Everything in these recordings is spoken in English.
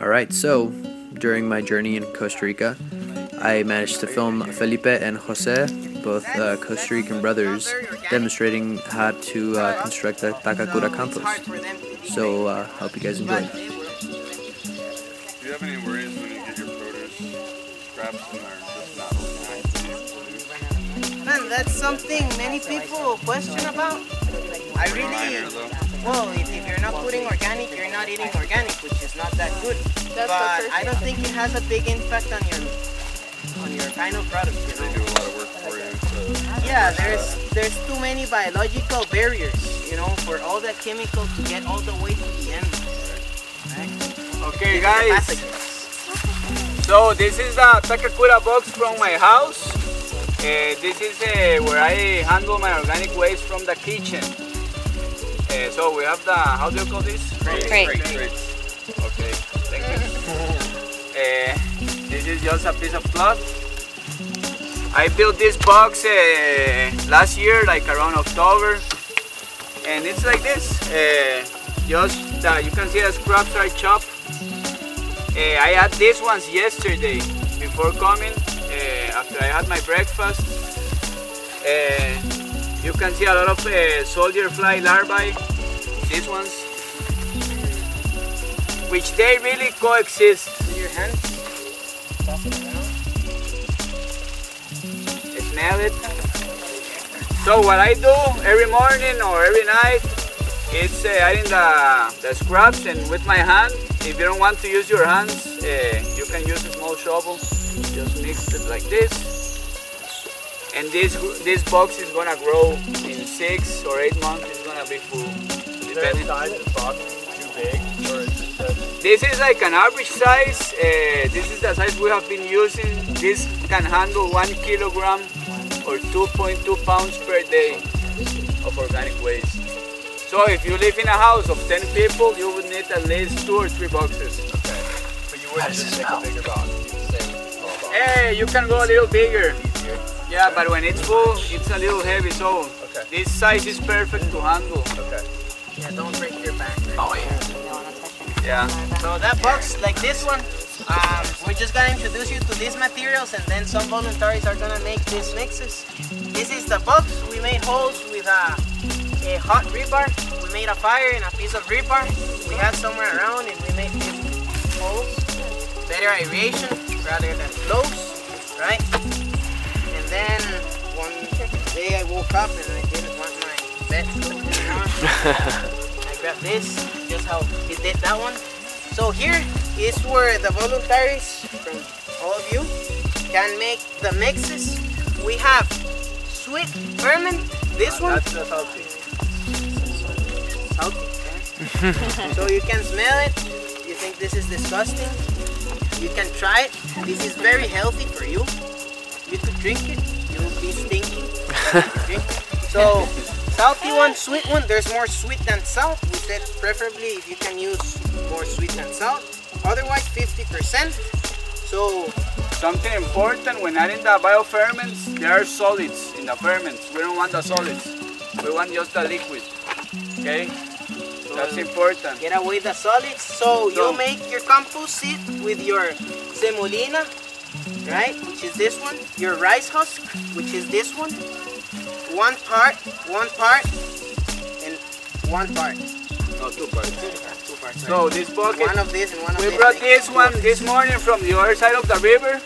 Alright, so during my journey in Costa Rica, I managed to film Felipe and Jose, both Costa Rican brothers, demonstrating how to construct a Takakura Compost. So, hope you guys enjoy. Do you have any worries when you get your produce scraps and they're just not organic? Man, that's something many people question about. Well, if you're not putting organic, you're not eating organic, which is not that good. But I don't think it has a big impact on your final product. You know? They do a lot of work for you. So. Yeah, there's too many biological barriers, you know, for all that chemical to get all the way to the end. Right? Okay, guys. So this is the Takakura box from my house. This is where I handle my organic waste from the kitchen. So we have the, how do you call this? Crates. Okay, thank you. This is just a piece of cloth. I built this box last year, like around October. And it's like this. You can see the scraps are chopped. I had these ones yesterday before coming, after I had my breakfast. You can see a lot of soldier fly larvae, these ones, which they really coexist. With your hands, toss it around. Smell it. So what I do every morning or every night, it's adding the scraps, and with my hand, if you don't want to use your hands, you can use a small shovel, just mix it like this. And this box is gonna grow in 6 or 8 months. It's gonna be full. Depending. Size of the box too big, or is it this is like an average size. This is the size we have been using. This can handle 1 kilogram or 2.2 pounds per day of organic waste. So if you live in a house of 10 people, you would need at least 2 or 3 boxes. Okay. But you wouldn't just take a bigger box. Hey, you can go a little bigger. Yeah, but when it's full, it's a little heavy, so this size is perfect to handle. Okay. Yeah, don't break your back. Oh yeah. So that box, like this one, we're just gonna introduce you to these materials, and then some volunteers are gonna make these mixes. This is the box. We made holes with a hot rebar. We made a fire in a piece of rebar we had somewhere around, and we made these holes. Better aeration rather than close, right? And then one day I woke up and I didn't want my bed to look on. I grabbed this, just how he did that one. So here is where the volunteers from all of you can make the mixes. We have sweet ferment, this one. That's the salty. Salty, okay. So you can smell it. You think this is disgusting? You can try it. This is very healthy for you. You could drink it. You won't be stinky. So, salty one, sweet one. There's more sweet than salt. We said preferably if you can use more sweet than salt. Otherwise, 50%. So, something important when adding the bioferments, there are solids in the ferments. We don't want the solids. We want just the liquid. Okay? So that's important. Get away the solids. So you make your compost seed with your semolina, right? Which is this one. Your rice husk, which is this one. One part, and one part. No, 2 parts. 2 parts. So this bucket, one of this and one of this. We brought this one this morning from the other side of the river.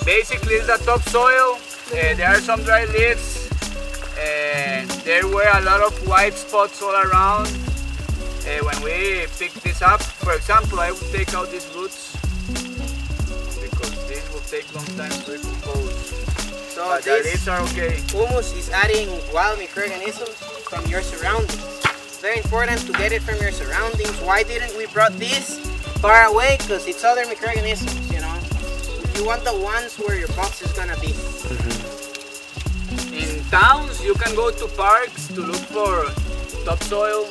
Basically, it's the topsoil. There are some dry leaves. There were a lot of white spots all around. When we pick this up, for example, I would take out these roots because this will take long time to decompose. So but the leaves are okay. Humus is adding wild microorganisms from your surroundings. It's very important to get it from your surroundings. Why didn't we brought this far away? Because it's other microorganisms, you know. You want the ones where your box is gonna be. In towns, you can go to parks to look for topsoil,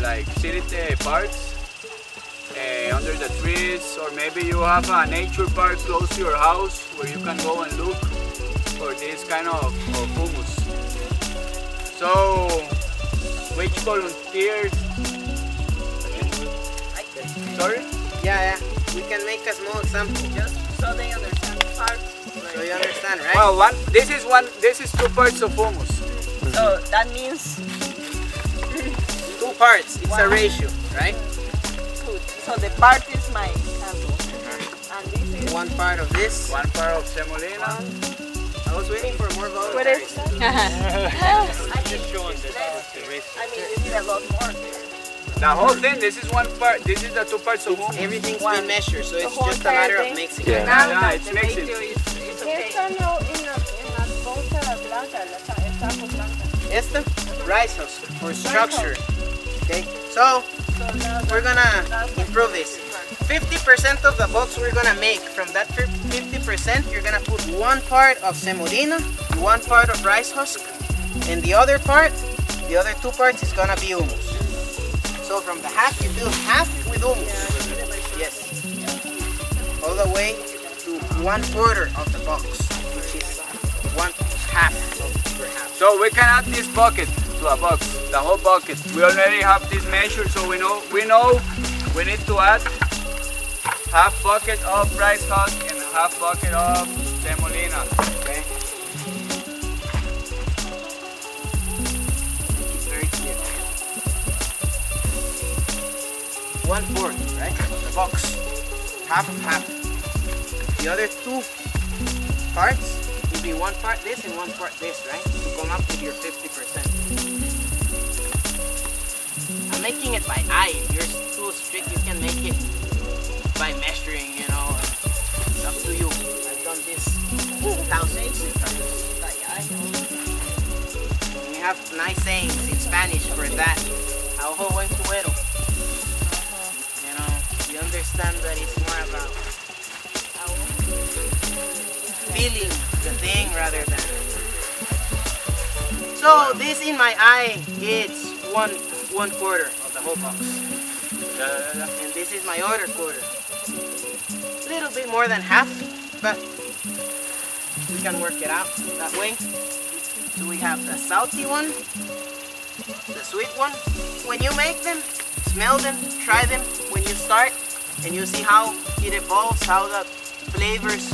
like city parks, under the trees, or maybe you have a nature park close to your house where you can go and look for this kind of humus. So, which volunteers? Sorry? Yeah, we can make a small example. Just so they understand the parts. So you understand, right? Well, this is 2 parts of humus. So that means 2 parts. It's a ratio, right? good. So the part is my sample. And this is 1 part of this. 1 part of semolina. I was waiting for more what is voluntaries. that? I mean, you need a lot more. The whole thing, this is 1 part, this is the 2 parts of humus. Everything's been measured, so it's whole just a matter entire of thing? mixing. Yeah. Now Yeah, that it's the mixing. ratio is okay. Esta, rice husk for structure. Okay, so we're gonna improve this. 50% of the box we're gonna make. From that 50%, you're gonna put 1 part of semolina, 1 part of rice husk, and the other part, the other 2 parts is gonna be humus. So from the half, you fill half with humus. Yes. All the way to 1/4 of the box, which is 1/2 per half. So we can add this bucket to a box, the whole bucket. We already have this measure, so we know we need to add half bucket of rice husk and half bucket of semolina. Okay. It's very clear. 1/4, right? The box. Half. The other 2 parts will be 1 part this and 1 part this, right? To come up with your 50%. I'm making it by eye. If you're too strict, you can make it by measuring, you know. It's up to you. I've done this thousands of times. We have nice sayings in Spanish for that. A ojo buen cubero. You know, you understand that it's more about feeling the thing rather than. So this in my eye, it's 1/4 of the whole box. And this is my other quarter. A little bit more than half, but we can work it out that way. So we have the salty one, the sweet one. When you make them, smell them, try them when you start, and you see how it evolves, how the flavors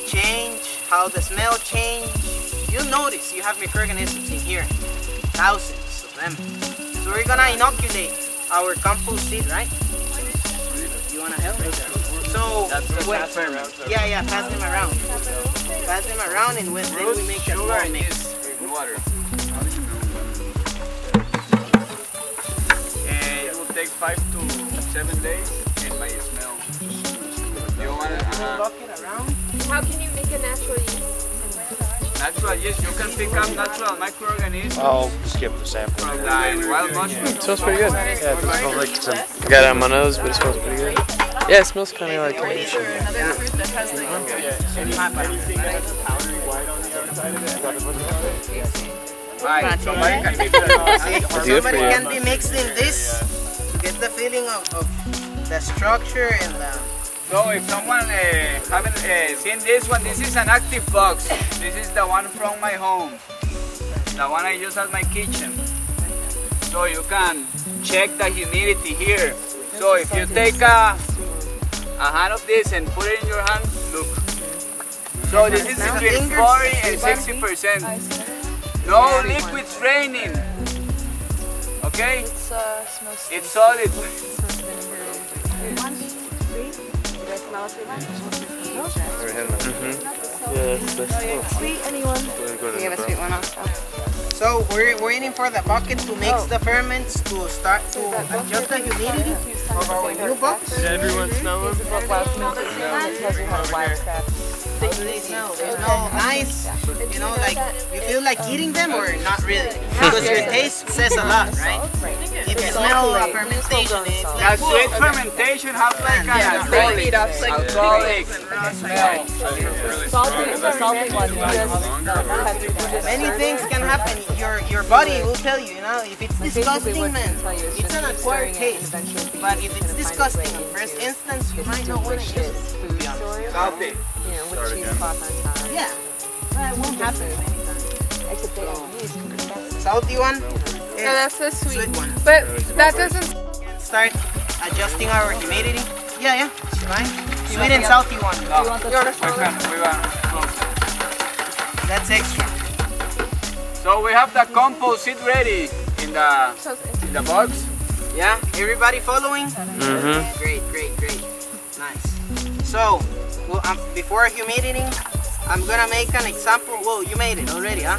change, how the smell change. You'll notice you have microorganisms in here, thousands of them. So we're gonna inoculate our compost seed, right? You wanna help? So yeah, pass them around. Pass them around, and then we make a small mix. Water. It will take 5 to 7 days. It might smell. You want it? Bucket around. How can you make a natural yeast? Natural yeast. You can pick up natural microorganisms I'll just give them a sample. from the wild mushroom. It smells pretty good. Yeah, it smells like some. I got it on my nose, but it smells pretty good. Yeah, it smells kind of like. Another fruit that has like Right, somebody can mix it. Somebody can be mixing this to get the feeling of the structure and the. So if someone haven't seen this one, this is an active box. This is the one from my home. The one I use at my kitchen. So you can check the humidity here. So if you take a hand of this and put it in your hand, look. So this is between 40 and 60%. No liquids raining. Okay? It's solid. sweet, anyone? We have a sweet one also. So we're waiting for the bucket to mix the ferments to start to adjust the humidity of our new box. Did everyone smell them? They smell nice, you know, like you feel like eating them or not really. Because your taste says a lot, right? If you smell a fermentation, it's The like sweet fermentation has like an alcoholic smell. many things can happen. Your body will tell you, you know, if it's disgusting, man, it's an acquired taste. But if it's disgusting in first instance, you might not want to use it, to be honest. Salty. Yeah, but it won't happen many times. Salty one, No, that's the sweet. sweet one. But that doesn't. Start adjusting our humidity. Yeah, it's fine. Sweet and salty one. No, You want the Yours. first we want close it. That's extra. So we have the compost seed ready in the box. Yeah, everybody following? Mm-hmm. Great. Nice. So, well, before humidity, I'm gonna make an example. Whoa, you made it already, huh?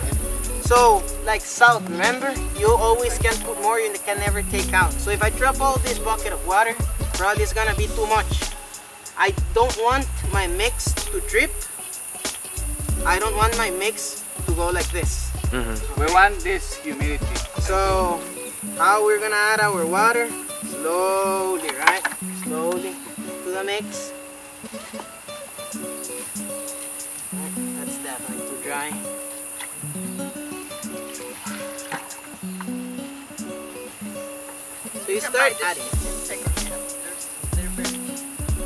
So, like salt, remember? You always can put more, you can never take out. So if I drop all this bucket of water, probably it's gonna be too much. I don't want my mix to drip. I don't want my mix to go like this. We want this humidity. So, how we're gonna add our water? Slowly, right? Slowly to the mix. That's definitely too dry. So you start adding.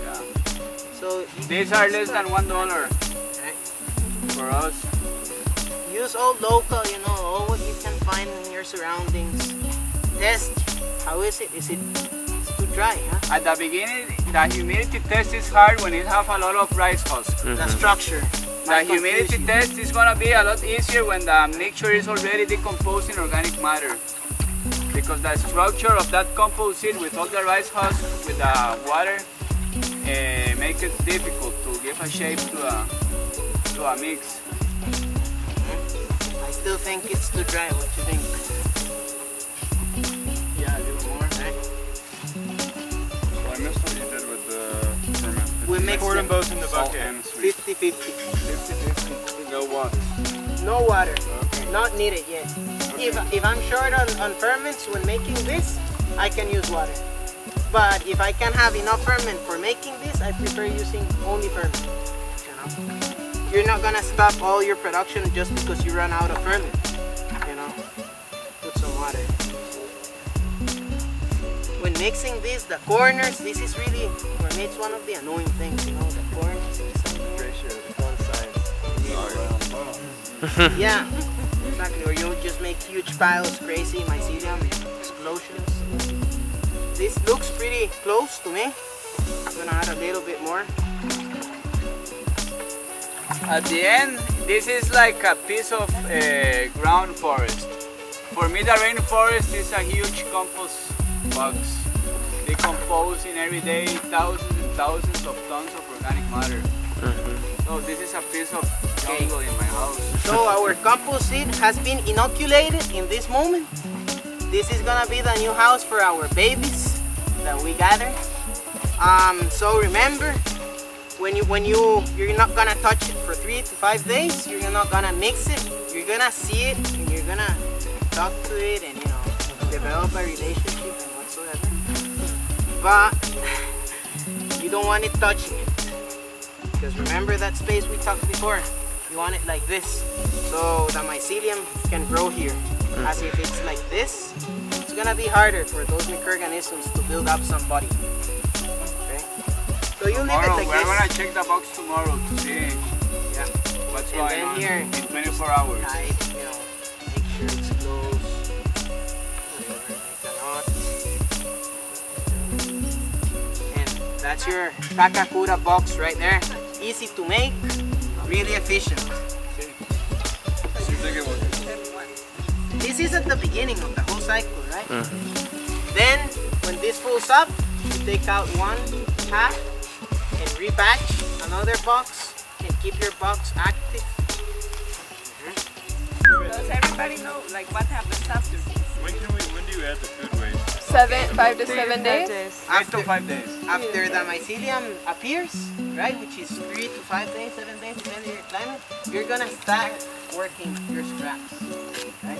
Yeah. So These are less than $1 for us. use all local, all what you can find in your surroundings. Test. How is it? Is it too dry, huh? At the beginning, the humidity test is hard when it have a lot of rice husk. The structure. The humidity test is gonna be a lot easier when the mixture is already decomposing organic matter. Because the structure of that compost seed with all the rice husk with the water make it difficult to give a shape to a mix. I still think it's too dry. What you think? Yeah, a little more. Well, I missed what you did with the ferment. We mix Pour them them both in the Salt bucket. and sweet. 50-50. 50-50. No water. No water. Okay. Not needed yet. If I'm short on ferments when making this, I can use water. But if I can't have enough ferment for making this, I prefer using only ferment. You're not gonna stop all your production just because you run out of ferment. Put some water. When mixing this, the corners, this is really, for me, it's one of the annoying things, the corners. Yeah, exactly. Or you'll just make huge piles, crazy mycelium explosions. This looks pretty close to me. I'm gonna add a little bit more. At the end, this is like a piece of ground forest. For me, the rainforest is a huge compost box, decomposing every day thousands and thousands of tons of organic matter. So this is a piece of jungle in my house. So our compost seed has been inoculated in this moment. This is gonna be the new house for our babies that we gather. So remember, you're not gonna touch it for 3 to 5 days. You're not gonna mix it. You're gonna see it and you're gonna talk to it and develop a relationship and whatsoever. But you don't want it touching it. Because remember that space we talked before? You want it like this. So the mycelium can grow here. As if it's like this, it's gonna be harder for those microorganisms to build up some body. Okay? So you leave it like we're this. gonna check the box tomorrow to see what's And going then on here, in 24 hours. tight, make sure it's closed. Make a knot. And that's your Takakura box right there. Easy to make, really efficient. Seems like it was. This is at the beginning of the whole cycle, right? Then, when this fills up, you take out one half and rebatch another box and keep your box active. Does everybody know what happens after this? When do you add the food waste? 5 to 7 days. 8 to 5 days. After the mycelium appears, right, which is 3 to 5 days, 7 days, depending on your climate, you're gonna start working your scraps, right?